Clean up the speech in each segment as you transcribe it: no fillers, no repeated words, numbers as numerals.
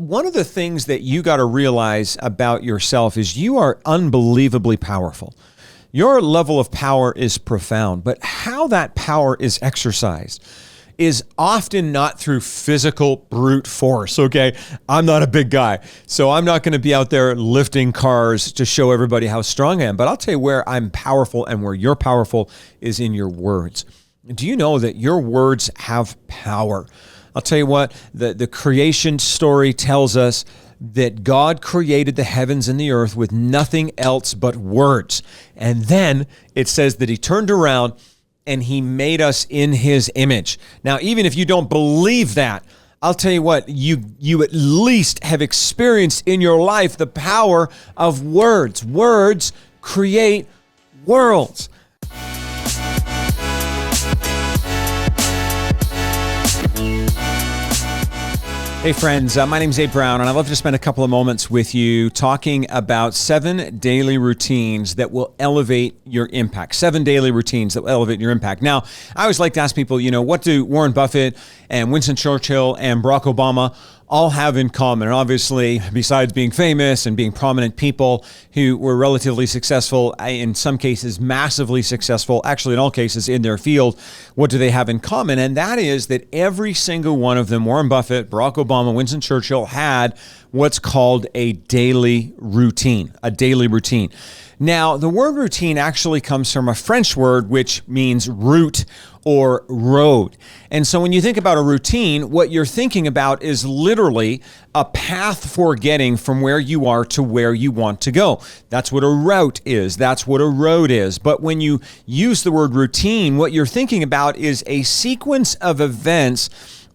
one of the things that you got to realize about yourself is you are unbelievably powerful. Your level of power is profound, but how that power is exercised is often not through physical brute force, okay? I'm not a big guy, so I'm not going to be out there lifting cars to show everybody how strong I am, but I'll tell you where I'm powerful and where you're powerful is in your words. Do you know that your words have power? I'll tell you what, the creation story tells us that God created the heavens and the earth with nothing else but words. And then it says that he turned around and he made us in his image. Now, even if you don't believe that, I'll tell you what, you at least have experienced in your life the power of words. Words create worlds. Hey friends, my name's Abe Brown, and I'd love to spend a couple of moments with you talking about 7 daily routines that will elevate your impact. 7 daily routines that will elevate your impact. Now, I always like to ask people, what do Warren Buffett and Winston Churchill and Barack Obama all have in common? And obviously, besides being famous and being prominent people who were relatively successful, in some cases massively successful, actually in all cases in their field, what do they have in common? And that is that every single one of them, Warren Buffett, Barack Obama, Winston Churchill, had what's called a daily routine, Now, the word routine actually comes from a French word which means route or road. And so when you think about a routine, what you're thinking about is literally a path for getting from where you are to where you want to go. That's what a route is. That's what a road is. But when you use the word routine, what you're thinking about is a sequence of events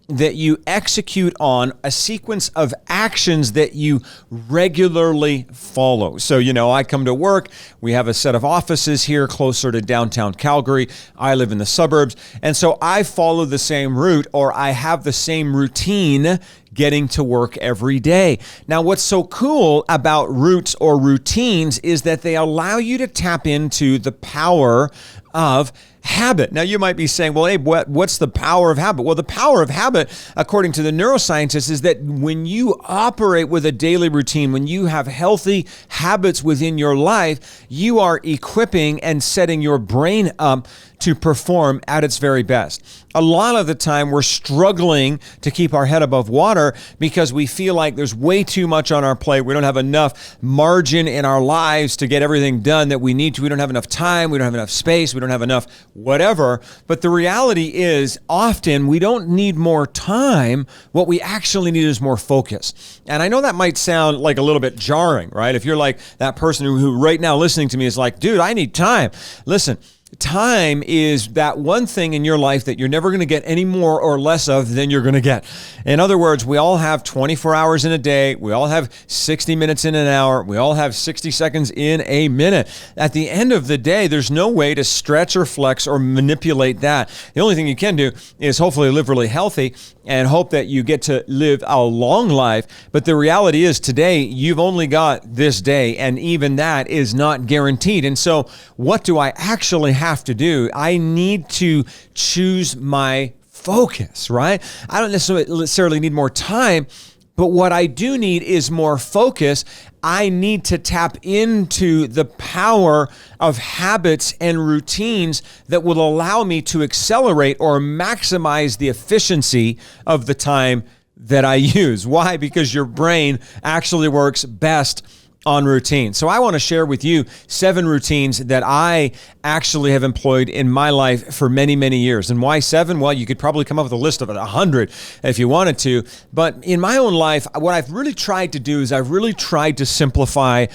that you execute on, a sequence of actions that you regularly follow. So, I come to work. We have a set of offices here closer to downtown Calgary. I live in the suburbs. And so I follow the same route, or I have the same routine getting to work every day. Now, what's so cool about routes or routines is that they allow you to tap into the power of habit. Now, you might be saying, well, Abe, what's the power of habit? Well, the power of habit, according to the neuroscientists, is that when you operate with a daily routine, when you have healthy habits within your life, you are equipping and setting your brain up to perform at its very best. A lot of the time, we're struggling to keep our head above water because we feel like there's way too much on our plate. We don't have enough margin in our lives to get everything done that we need to. We don't have enough time. We don't have enough space. We don't have enough whatever. But the reality is often we don't need more time. What we actually need is more focus. And I know that might sound like a little bit jarring, right? If you're like that person who right now listening to me is like, dude, I need time. Listen, time is that one thing in your life that you're never going to get any more or less of than you're going to get. In other words, we all have 24 hours in a day. We all have 60 minutes in an hour. We all have 60 seconds in a minute. At the end of the day, there's no way to stretch or flex or manipulate that. The only thing you can do is hopefully live really healthy and hope that you get to live a long life. But the reality is today, you've only got this day, and even that is not guaranteed. And so what do I actually have to do? I need to choose my focus, right? I don't necessarily need more time, but what I do need is more focus. I need to tap into the power of habits and routines that will allow me to accelerate or maximize the efficiency of the time that I use. Why? Because your brain actually works best on routine. So I want to share with you 7 routines that I actually have employed in my life for many, many years. And why 7? Well, you could probably come up with a list of 100 if you wanted to. But in my own life, what I've really tried to do is I've really tried to simplify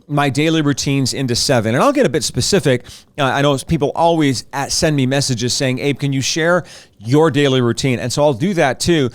my daily routines into 7. And I'll get a bit specific. I know people always send me messages saying, Abe, can you share your daily routine? And so I'll do that too,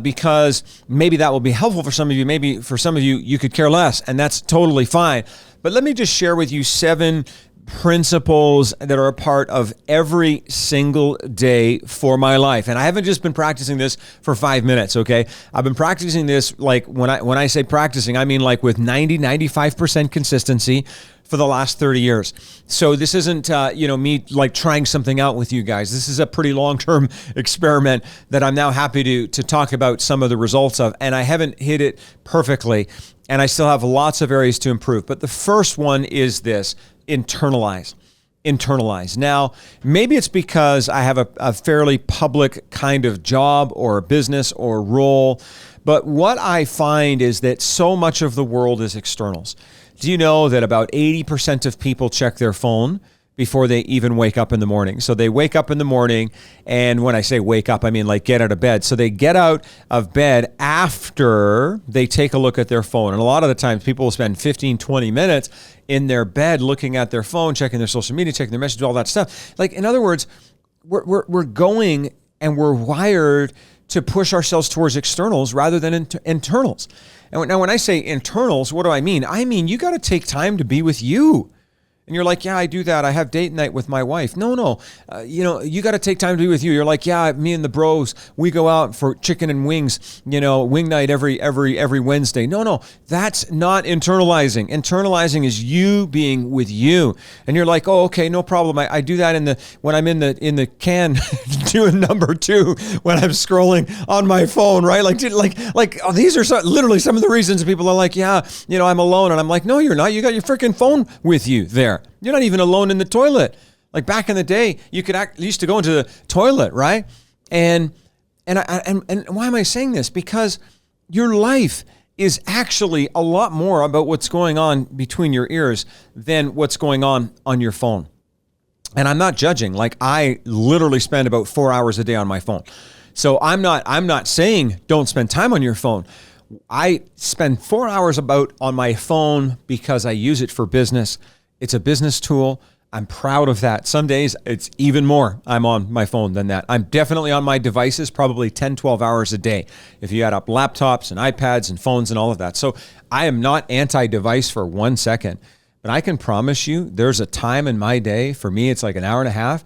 because maybe that will be helpful for some of you. Maybe for some of you, you could care less, and that's totally fine. But let me just share with you 7 principles that are a part of every single day for my life. And I haven't just been practicing this for 5 minutes, okay? I've been practicing this, like when I say practicing, I mean like with 95% consistency for the last 30 years. So this isn't, me like trying something out with you guys. This is a pretty long-term experiment that I'm now happy to talk about some of the results of. And I haven't hit it perfectly, and I still have lots of areas to improve. But the first one is this: internalize. Internalize. Now, maybe it's because I have a fairly public kind of job or business or role, but what I find is that so much of the world is externals. Do you know that about 80% of people check their phone before they even wake up in the morning? So they wake up in the morning, and when I say wake up, I mean like get out of bed. So they get out of bed after they take a look at their phone. And a lot of the times people will spend 15, 20 minutes in their bed looking at their phone, checking their social media, checking their messages, all that stuff. Like, in other words, we're going and we're wired to push ourselves towards externals rather than internals. And now when I say internals, what do I mean? I mean, you got to take time to be with you. And you're like, yeah, I do that. I have date night with my wife. No. You got to take time to be with you. You're like, yeah, me and the bros, we go out for chicken and wings, wing night every Wednesday. No, that's not internalizing. Internalizing is you being with you. And you're like, oh, okay, no problem. I do that when I'm in the can doing number 2 when I'm scrolling on my phone, right? These are literally some of the reasons people are like, yeah, I'm alone. And I'm like, no, you're not. You got your freaking phone with you there. You're not even alone in the toilet. Like back in the day, you used to go into the toilet, right? And why am I saying this? Because your life is actually a lot more about what's going on between your ears than what's going on your phone. And I'm not judging. Like, I literally spend about 4 hours a day on my phone. So I'm not saying don't spend time on your phone. I spend 4 hours on my phone because I use it for business. It's a business tool. I'm proud of that. Some days it's even more I'm on my phone than that. I'm definitely on my devices probably 10, 12 hours a day if you add up laptops and iPads and phones and all of that. So I am not anti-device for 1 second, but I can promise you there's a time in my day, for me it's like an hour and a half,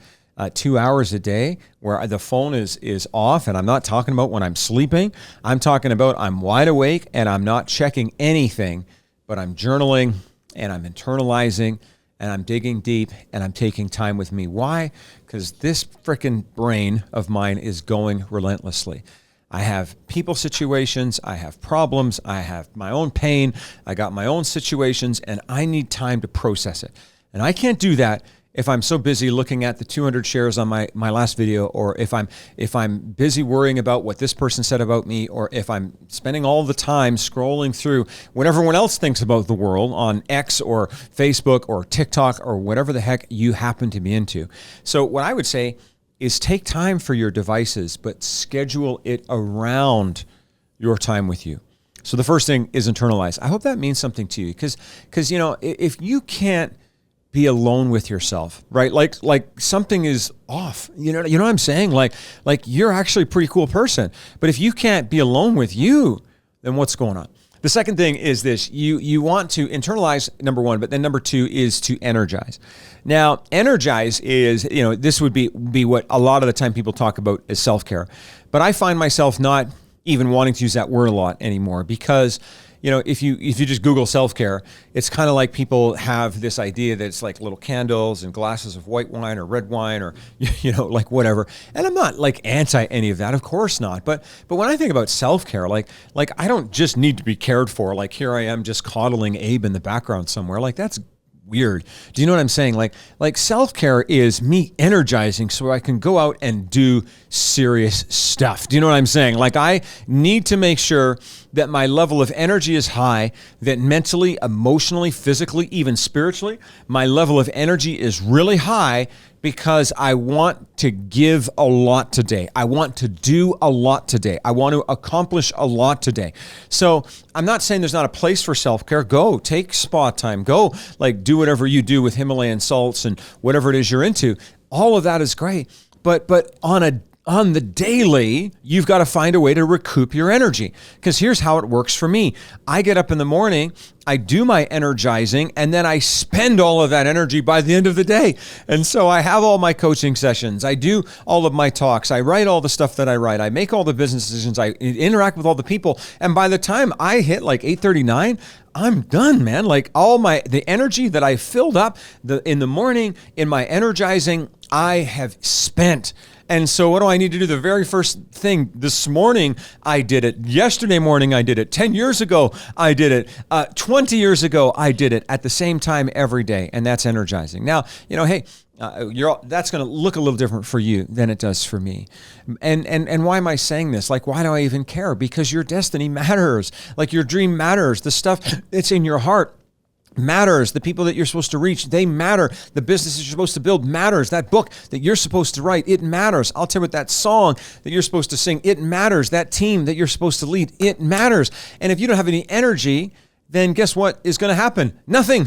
2 hours a day where the phone is off, and I'm not talking about when I'm sleeping. I'm talking about I'm wide awake and I'm not checking anything, but I'm journaling and I'm internalizing and I'm digging deep and I'm taking time with me. Why? Because this freaking brain of mine is going relentlessly. I have people situations, I have problems, I have my own pain, I got my own situations, and I need time to process it. And I can't do that if I'm so busy looking at the 200 shares on my last video, or if I'm busy worrying about what this person said about me, or if I'm spending all the time scrolling through what everyone else thinks about the world on X or Facebook or TikTok or whatever the heck you happen to be into. So what I would say is take time for your devices, but schedule it around your time with you. So the first thing is internalize. I hope that means something to you, because if you can't be alone with yourself, right? Like something is off. You know what I'm saying? Like you're actually a pretty cool person, but if you can't be alone with you, then what's going on? The second thing is this: you want to internalize, number one, but then number two is to energize. Now, energize is, this would be what a lot of the time people talk about as self-care, but I find myself not even wanting to use that word a lot anymore, because if you just Google self-care, it's kind of like people have this idea that it's like little candles and glasses of white wine or red wine or, like whatever. And I'm not like anti any of that, of course not. But when I think about self-care, like I don't just need to be cared for. Like here I am just coddling Abe in the background somewhere. Like that's weird. Do you know what I'm saying? Like self-care is me energizing so I can go out and do serious stuff. Do you know what I'm saying? Like I need to make sure that my level of energy is high, that mentally, emotionally, physically, even spiritually, my level of energy is really high, because I want to give a lot today. I want to do a lot today. I want to accomplish a lot today. So I'm not saying there's not a place for self-care. Go take spa time. Go do whatever you do with Himalayan salts and whatever it is you're into. All of that is great. But on on the daily, you've got to find a way to recoup your energy. Because here's how it works for me. I get up in the morning, I do my energizing, and then I spend all of that energy by the end of the day. And so I have all my coaching sessions. I do all of my talks. I write all the stuff that I write. I make all the business decisions. I interact with all the people. And by the time I hit like 8:39, I'm done, man. Like the energy that I filled up in the morning in my energizing, I have spent. And so what do I need to do? The very first thing this morning, I did it. Yesterday morning, I did it. 10 years ago, I did it. 20 years ago, I did it at the same time every day. And that's energizing. Now, hey, that's going to look a little different for you than it does for me. And why am I saying this? Like, why do I even care? Because your destiny matters. Like your dream matters. The stuff that's in your heart matters. The people that you're supposed to reach, they matter. The businesses you're supposed to build matters. That book that you're supposed to write, it matters. I'll tell you what, that song that you're supposed to sing, it matters. That team that you're supposed to lead, it matters. And if you don't have any energy, then guess what is going to happen? Nothing.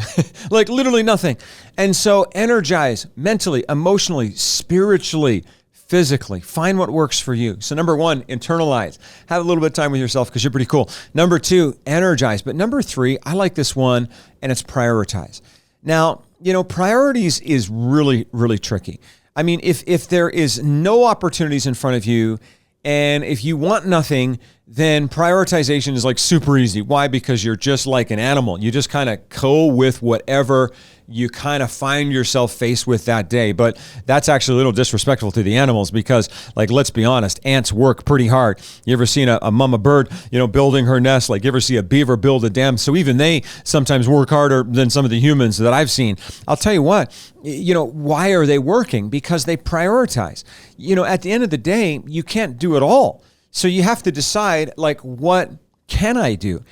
Like literally nothing. And so energize mentally, emotionally, spiritually, physically. Find what works for you. So number 1, internalize. Have a little bit of time with yourself because you're pretty cool. Number 2, energize. But number 3, I like this one, and it's prioritize. Now, priorities is really, really tricky. I mean, if there is no opportunities in front of you, and if you want nothing, then prioritization is like super easy. Why? Because you're just like an animal. You just kind of go with whatever you kind of find yourself faced with that day. But that's actually a little disrespectful to the animals because, like, let's be honest, ants work pretty hard. You ever seen a mama bird, building her nest? Like, you ever see a beaver build a dam? So even they sometimes work harder than some of the humans that I've seen. I'll tell you what, why are they working? Because they prioritize. At the end of the day, you can't do it all. So you have to decide, like, what can I do?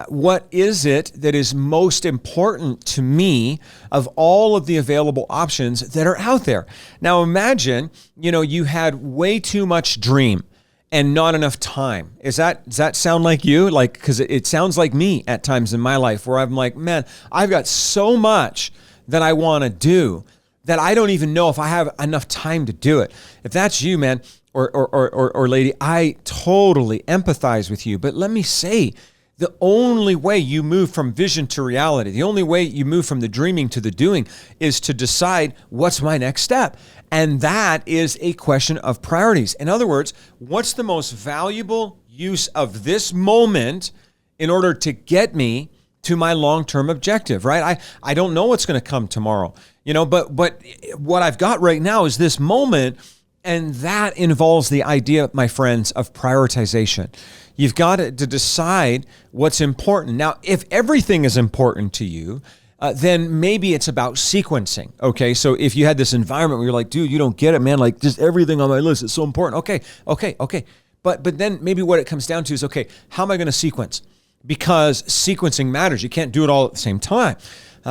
What is it that is most important to me of all of the available options that are out there? Now imagine, you had way too much dream and not enough time. Does that sound like you? Like, because it sounds like me at times in my life where I'm like, man, I've got so much that I want to do that I don't even know if I have enough time to do it. If that's you, man, or lady, I totally empathize with you. But let me say, the only way you move from vision to reality, the only way you move from the dreaming to the doing is to decide what's my next step. And that is a question of priorities. In other words, what's the most valuable use of this moment in order to get me to my long-term objective, right? I don't know what's going to come tomorrow, but what I've got right now is this moment. And that involves the idea, my friends, of prioritization. You've got to decide what's important. Now, if everything is important to you, then maybe it's about sequencing. Okay, so if you had this environment where you're like, dude, you don't get it, man. Like, just everything on my list is so important. Okay. But then maybe what it comes down to is, okay, how am I going to sequence? Because sequencing matters. You can't do it all at the same time.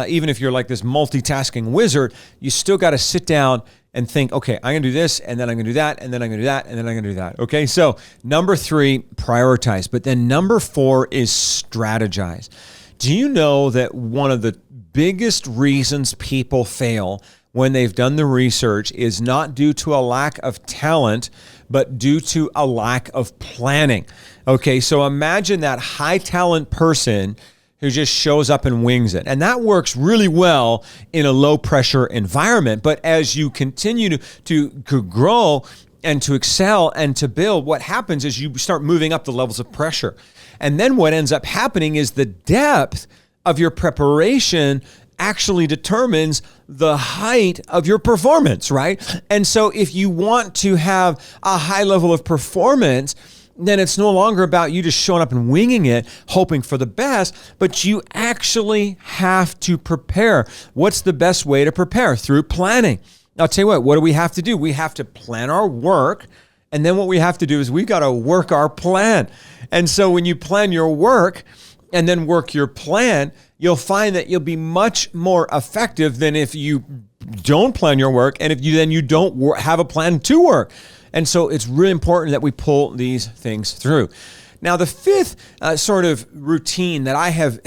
Even if you're like this multitasking wizard, you still got to sit down and think, okay, I'm going to do this, and then I'm going to do that, and then I'm going to do that, and then I'm going to do that. Okay, so number 3, prioritize. But then number 4 is strategize. Do you know that one of the biggest reasons people fail when they've done the research is not due to a lack of talent, but due to a lack of planning? Okay, so imagine that high talent person who just shows up and wings it. And that works really well in a low pressure environment. But as you continue to grow and to excel and to build, what happens is you start moving up the levels of pressure. And then what ends up happening is the depth of your preparation actually determines the height of your performance, right? And so if you want to have a high level of performance, then it's no longer about you just showing up and winging it, hoping for the best, but you actually have to prepare. What's the best way to prepare? Through planning. I'll tell you what do we have to do? We have to plan our work, and then what we have to do is we've got to work our plan. And so when you plan your work and then work your plan, you'll find that you'll be much more effective than if you don't plan your work and if you don't have a plan to work. And so it's really important that we pull these things through. Now, the 5th sort of routine that I have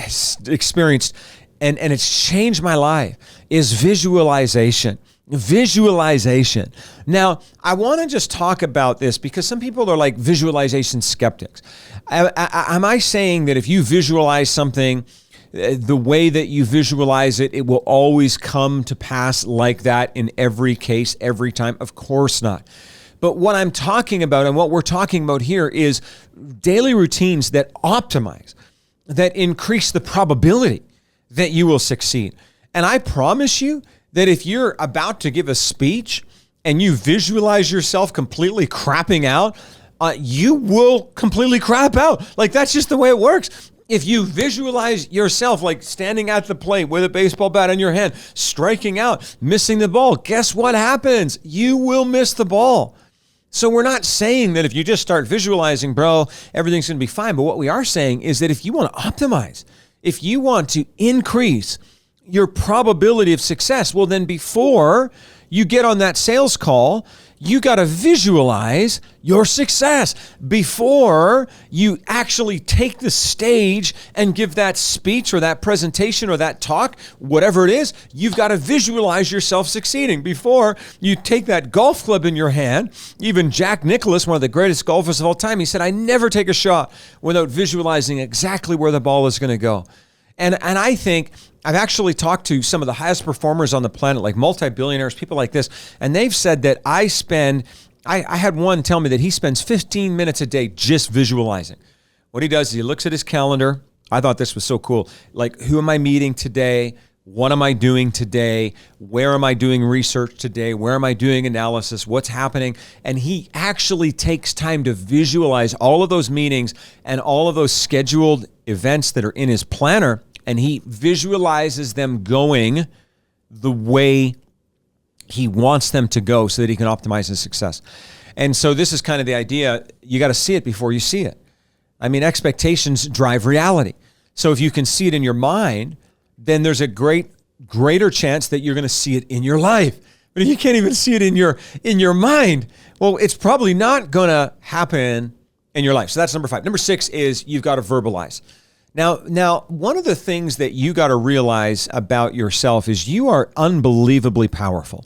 experienced, and it's changed my life, is visualization. Visualization. Now, I want to just talk about this because some people are like visualization skeptics. Am I saying that if you visualize something, the way that you visualize it, it will always come to pass like that in every case, every time? Of course not. But what I'm talking about and what we're talking about here is daily routines that optimize, that increase the probability that you will succeed. And I promise you that if you're about to give a speech and you visualize yourself completely crapping out, you will completely crap out. Like, that's just the way it works. If you visualize yourself like standing at the plate with a baseball bat in your hand, striking out, missing the ball, guess what happens? You will miss the ball. So we're not saying that if you just start visualizing, bro, everything's going to be fine. But what we are saying is that if you want to optimize, if you want to increase your probability of success, well, then before you get on that sales call, you got to visualize your success. Before you actually take the stage and give that speech or that presentation or that talk, whatever it is, you've got to visualize yourself succeeding. Before you take that golf club in your hand, even Jack Nicklaus, one of the greatest golfers of all time, he said, I never take a shot without visualizing exactly where the ball is going to go. And I think I've actually talked to some of the highest performers on the planet, like multi-billionaires, people like this, and they've said that I had one tell me that he spends 15 minutes a day just visualizing. What he does is he looks at his calendar. I thought this was so cool. Like, who am I meeting today? What am I doing today? Where am I doing research today? Where am I doing analysis? What's happening? And he actually takes time to visualize all of those meetings and all of those scheduled events that are in his planner. And he visualizes them going the way he wants them to go so that he can optimize his success. And so this is kind of the idea. You got to see it before you see it. I mean, expectations drive reality. So if you can see it in your mind, then there's a greater chance that you're going to see it in your life. But if you can't even see it in your mind, well, it's probably not going to happen in your life. So that's number 5. Number 6 is you've got to verbalize. Now, one of the things that you got to realize about yourself is you are unbelievably powerful.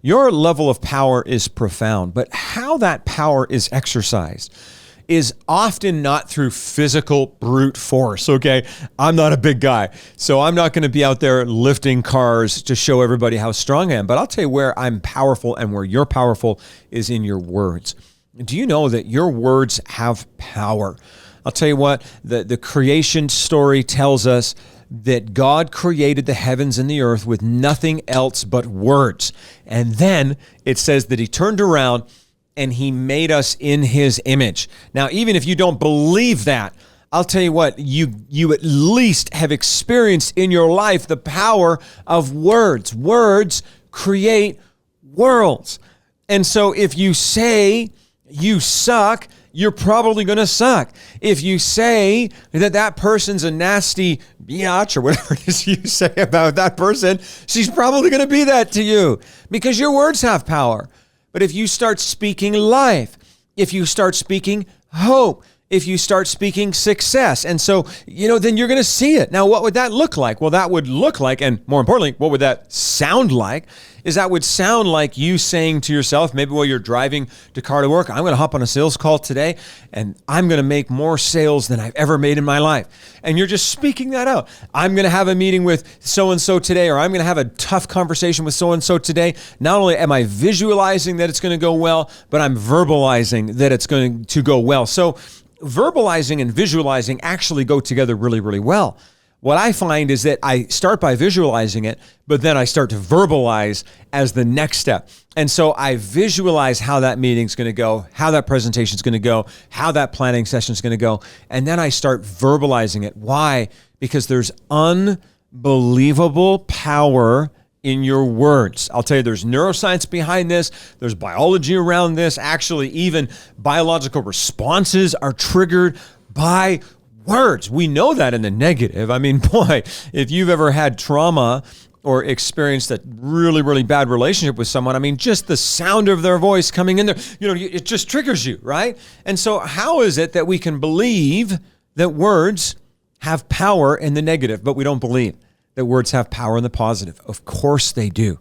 Your level of power is profound, but how that power is exercised is often not through physical brute force, okay? I'm not a big guy, so I'm not going to be out there lifting cars to show everybody how strong I am, but I'll tell you where I'm powerful and where you're powerful is in your words. Do you know that your words have power? I'll tell you what, the creation story tells us that God created the heavens and the earth with nothing else but words. And then it says that he turned around and he made us in his image. Now, even if you don't believe that, I'll tell you what, you at least have experienced in your life the power of words. Words create worlds. And so if you say you suck, you're probably going to suck. If you say that person's a nasty biatch or whatever it is you say about that person, she's probably going to be that to you because your words have power. But if you start speaking life, if you start speaking hope, if you start speaking success, and so, then you're going to see it. Now, what would that look like? Well, that would look like, and more importantly, what would that sound like? Is that would sound like you saying to yourself, maybe while you're driving to car to work, I'm going to hop on a sales call today, and I'm going to make more sales than I've ever made in my life. And you're just speaking that out. I'm going to have a meeting with so-and-so today, or I'm going to have a tough conversation with so-and-so today. Not only am I visualizing that it's going to go well, but I'm verbalizing that it's going to go well. So verbalizing and visualizing actually go together really, really well. What I find is that I start by visualizing it, but then I start to verbalize as the next step. And so I visualize how that meeting's going to go, how that presentation's going to go, how that planning session's going to go, and then I start verbalizing it. Why? Because there's unbelievable power in your words. I'll tell you, there's neuroscience behind this. There's biology around this. Actually, even biological responses are triggered by words. We know that in the negative. I mean, boy, if you've ever had trauma or experienced a really, really bad relationship with someone, I mean, just the sound of their voice coming in there, it just triggers you, right? And so how is it that we can believe that words have power in the negative, but we don't believe that words have power in the positive? Of course they do.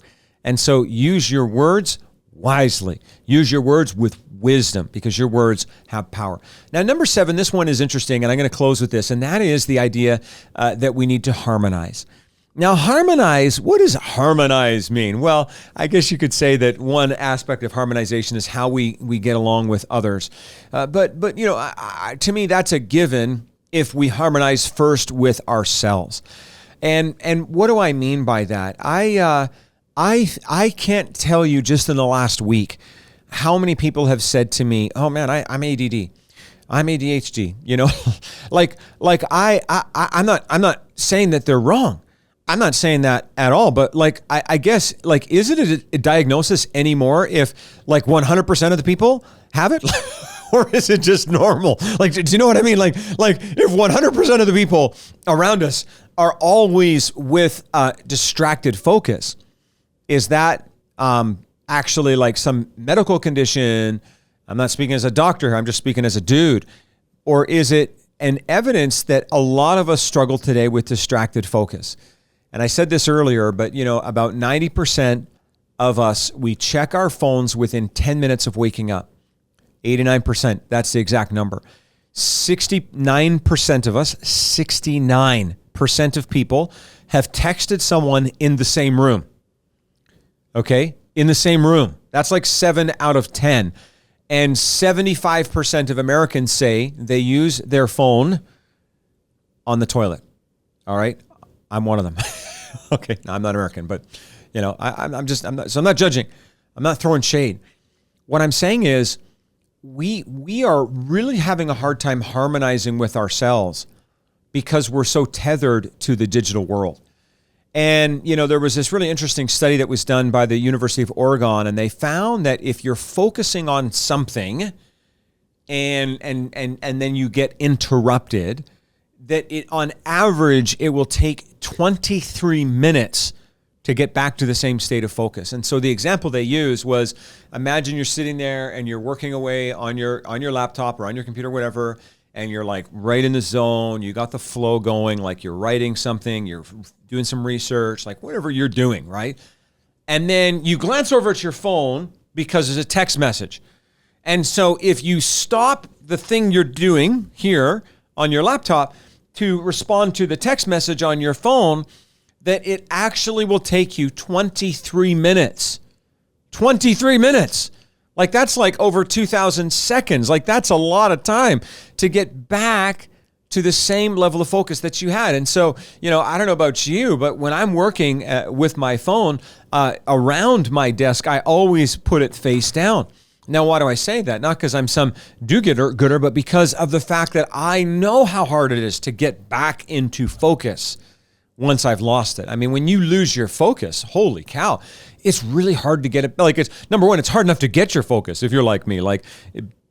And so use your words wisely. Use your words with wisdom, because your words have power. Now, number 7, this one is interesting, and I'm going to close with this, and that is the idea that we need to harmonize. Now, harmonize, what does harmonize mean? Well, I guess you could say that one aspect of harmonization is how we get along with others. But to me, that's a given if we harmonize first with ourselves. And what do I mean by that? I can't tell you just in the last week how many people have said to me, "Oh man, I'm ADD, I'm ADHD." I'm not saying that they're wrong. I'm not saying that at all. But I guess is it a diagnosis anymore if 100% of the people have it, or is it just normal? Do you know what I mean? Like if 100% of the people around us are always with distracted focus, is that actually some medical condition? I'm not speaking as a doctor. I'm just speaking as a dude. Or is it an evidence that a lot of us struggle today with distracted focus? And I said this earlier, but about 90% of us, we check our phones within 10 minutes of waking up. 89%, that's the exact number. 69% of us, 69% of people have texted someone in the same room. Okay? In the same room. That's 7 out of 10. And 75% of Americans say they use their phone on the toilet. All right? I'm one of them. Okay, no, I'm not American, but I'm not judging. I'm not throwing shade. What I'm saying is we are really having a hard time harmonizing with ourselves because we're so tethered to the digital world. And, there was this really interesting study that was done by the University of Oregon, and they found that if you're focusing on something and then you get interrupted, that on average, it will take 23 minutes to get back to the same state of focus. And so the example they used was, imagine you're sitting there and you're working away on your laptop or on your computer, whatever, and you're right in the zone. You got the flow going, you're writing something, you're doing some research, whatever you're doing, right? And then you glance over at your phone because there's a text message. And so if you stop the thing you're doing here on your laptop to respond to the text message on your phone, that it actually will take you 23 minutes. 23 minutes. That's over 2,000 seconds. That's a lot of time to get back to the same level of focus that you had. And so, I don't know about you, but when I'm working with my phone around my desk, I always put it face down. Now, why do I say that? Not because I'm some do-gooder, but because of the fact that I know how hard it is to get back into focus once I've lost it. I mean, when you lose your focus, holy cow, it's really hard to get it. It's number one, it's hard enough to get your focus if you're like me.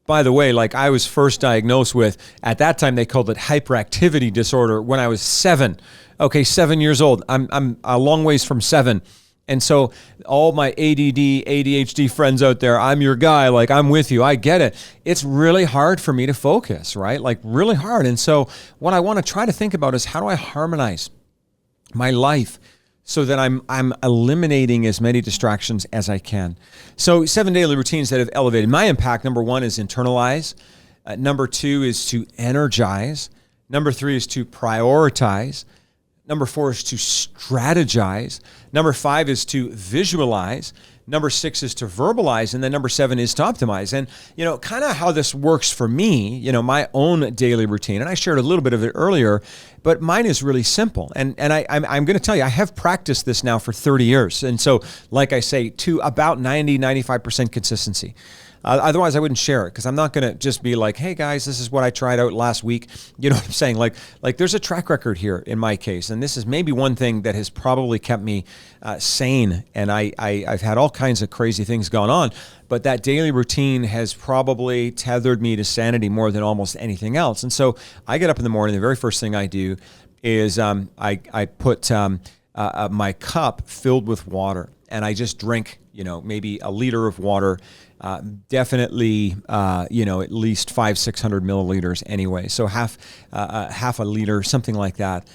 By the way, I was first diagnosed with, at that time they called it hyperactivity disorder when I was 7. Okay, 7 years old. I'm a long ways from 7. And so all my ADD, ADHD friends out there, I'm your guy. I'm with you. I get it. It's really hard for me to focus, right? Really hard. And so what I want to try to think about is, how do I harmonize my life so that I'm eliminating as many distractions as I can? So 7 daily routines that have elevated my impact. Number 1 is internalize. Number 2 is to energize. Number 3 is to prioritize. Number 4 is to strategize. Number 5 is to visualize. Number 6 is to verbalize. And then number 7 is to optimize. And, kind of how this works for me, my own daily routine. And I shared a little bit of it earlier, but mine is really simple. And I'm going to tell you, I have practiced this now for 30 years. And so, like I say, to about 95% consistency. Otherwise, I wouldn't share it, because I'm not going to just be like, hey guys, this is what I tried out last week. You know what I'm saying? There's a track record here in my case. And this is maybe one thing that has probably kept me sane. And I've had all kinds of crazy things going on. But that daily routine has probably tethered me to sanity more than almost anything else. And so I get up in the morning. The very first thing I do is I put my cup filled with water. And I just drink, maybe a liter of water. Definitely, at least 500-600 milliliters anyway. So half a liter, something like that.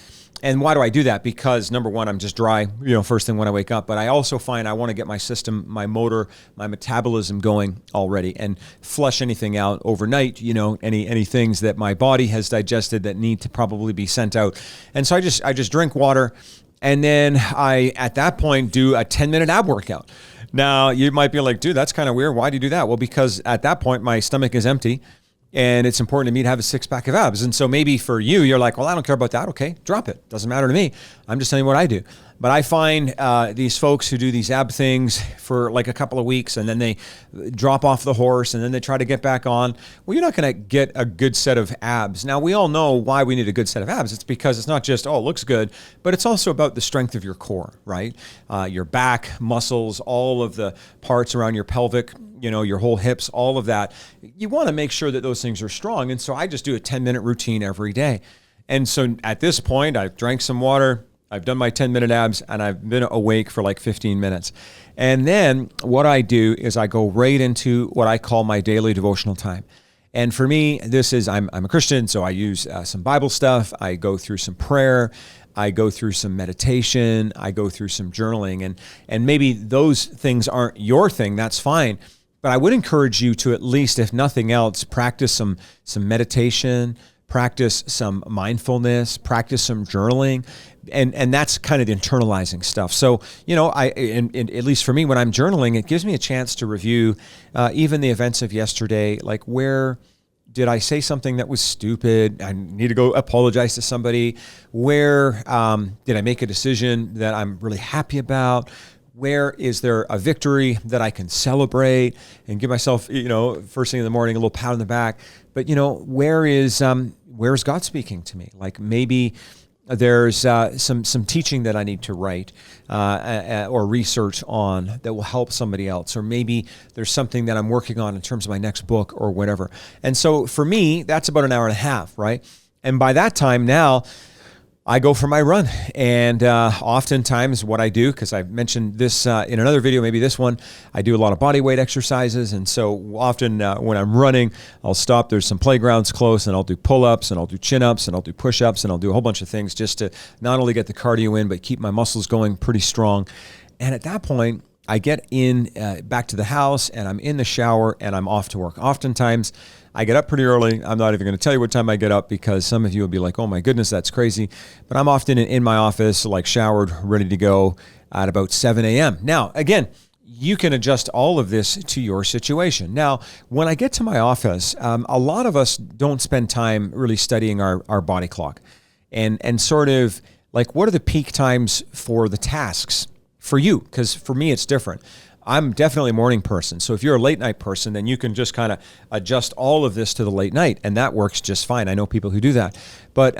And why do I do that? Because number one, I'm just dry, first thing when I wake up. But I also find I want to get my system, my motor, my metabolism going already and flush anything out overnight, any things that my body has digested that need to probably be sent out. And so I just drink water. And then I, at that point, do a 10-minute ab workout. Now, you might be like, dude, that's kind of weird. Why do you do that? Well, because at that point, my stomach is empty. And it's important to me to have a 6-pack of abs. And so maybe for you, you're like, well, I don't care about that. Okay, drop it. Doesn't matter to me. I'm just telling you what I do. But I find these folks who do these ab things for like a couple of weeks and then they drop off the horse and then they try to get back on. Well, you're not going to get a good set of abs. Now, we all know why we need a good set of abs. It's because it's not just, oh, it looks good, but it's also about the strength of your core, right? Your back, muscles, all of the parts around your pelvic, your whole hips, all of that. You want to make sure that those things are strong. And so I just do a 10-minute routine every day. And so at this point, I've drank some water, I've done my 10-minute abs, and I've been awake for like 15 minutes. And then what I do is I go right into what I call my daily devotional time. And for me, this is, I'm a Christian, so I use some Bible stuff. I go through some prayer. I go through some meditation. I go through some journaling. And maybe those things aren't your thing. That's fine. But I would encourage you to at least, if nothing else, practice some meditation, practice some mindfulness, practice some journaling, and that's kind of the internalizing stuff. So, at least for me, when I'm journaling, it gives me a chance to review even the events of yesterday, like where did I say something that was stupid? I need to go apologize to somebody. Where did I make a decision that I'm really happy about? Where is there a victory that I can celebrate and give myself, first thing in the morning, a little pat on the back? But, where's God speaking to me? Like maybe there's some teaching that I need to write or research on that will help somebody else. Or maybe there's something that I'm working on in terms of my next book or whatever. And so for me, that's about an hour and a half, right? And by that time now, I go for my run. And oftentimes what I do, because I've mentioned this in another video, maybe this one, I do a lot of body weight exercises. And so often when I'm running, I'll stop. There's some playgrounds close and I'll do pull-ups and I'll do chin-ups and I'll do push-ups and I'll do a whole bunch of things just to not only get the cardio in, but keep my muscles going pretty strong. And at that point, I get in back to the house and I'm in the shower and I'm off to work. Oftentimes, I get up pretty early. I'm not even going to tell you what time I get up because some of you will be like, oh my goodness, that's crazy. But I'm often in my office, like showered, ready to go at about 7 a.m. Now, again, you can adjust all of this to your situation. Now, when I get to my office, a lot of us don't spend time really studying our body clock and sort of like, what are the peak times for the tasks for you? Because for me, it's different. I'm definitely a morning person. So if you're a late night person, then you can just kind of adjust all of this to the late night, and that works just fine. I know people who do that. But,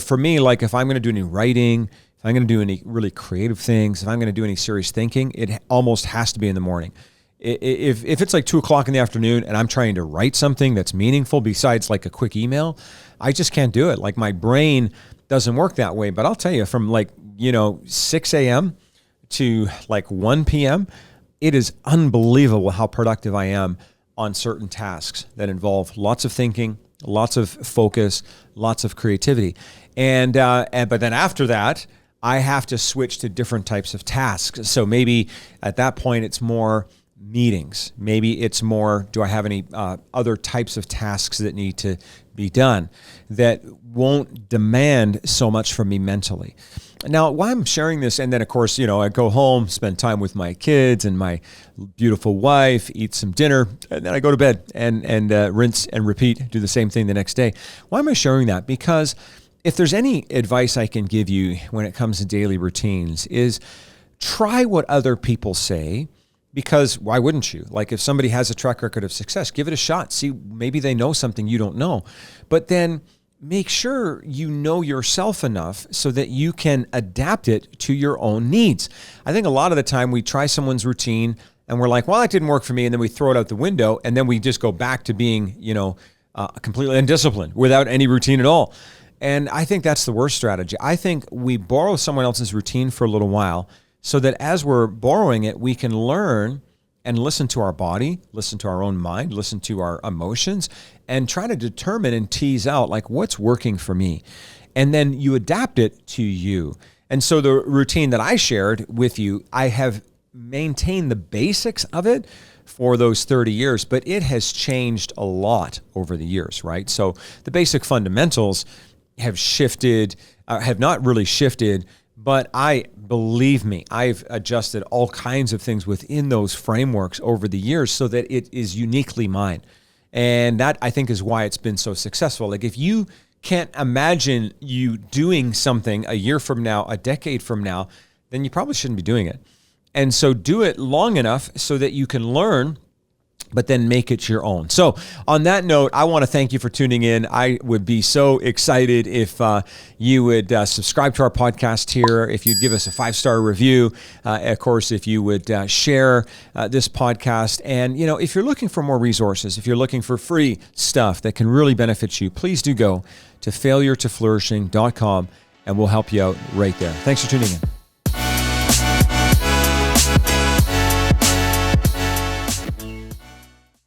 for me, like if I'm going to do any writing, if I'm going to do any really creative things, if I'm going to do any serious thinking, it almost has to be in the morning. If it's like 2 o'clock in the afternoon and I'm trying to write something that's meaningful besides like a quick email, I just can't do it. Like my brain doesn't work that way. But I'll tell you, from 6 a.m. to like 1 p.m., it is unbelievable how productive I am on certain tasks that involve lots of thinking, lots of focus, lots of creativity. But then after that, I have to switch to different types of tasks. So maybe at that point, it's more meetings. Maybe it's more, do I have any other types of tasks that need to be done that won't demand so much from me mentally? Now, why I'm sharing this, and then of course, I go home, spend time with my kids and my beautiful wife, eat some dinner, and then I go to bed and rinse and repeat, do the same thing the next day. Why am I sharing that? Because if there's any advice I can give you when it comes to daily routines is try what other people say, because why wouldn't you? Like if somebody has a track record of success, give it a shot. See, maybe they know something you don't know. But then make sure you know yourself enough so that you can adapt it to your own needs. I think a lot of the time we try someone's routine and we're like, well, that didn't work for me. And then we throw it out the window and then we just go back to being, completely undisciplined without any routine at all. And I think that's the worst strategy. I think we borrow someone else's routine for a little while so that as we're borrowing it, we can learn and listen to our body, listen to our own mind, listen to our emotions, and try to determine and tease out like what's working for me. and then you adapt it to you. And so the routine that I shared with you, I have maintained the basics of it for those 30 years, but it has changed a lot over the years, right? So the basic fundamentals have shifted, have not really shifted, but believe me, I've adjusted all kinds of things within those frameworks over the years so that it is uniquely mine. And that, I think, is why it's been so successful. Like, if you can't imagine you doing something a year from now, a decade from now, then you probably shouldn't be doing it. And so do it long enough so that you can learn, but then make it your own. So on that note, I want to thank you for tuning in. I would be so excited if you would subscribe to our podcast here, if you'd give us a 5-star review, of course, if you would share this podcast. And, if you're looking for more resources, if you're looking for free stuff that can really benefit you, please do go to failuretoflourishing.com and we'll help you out right there. Thanks for tuning in.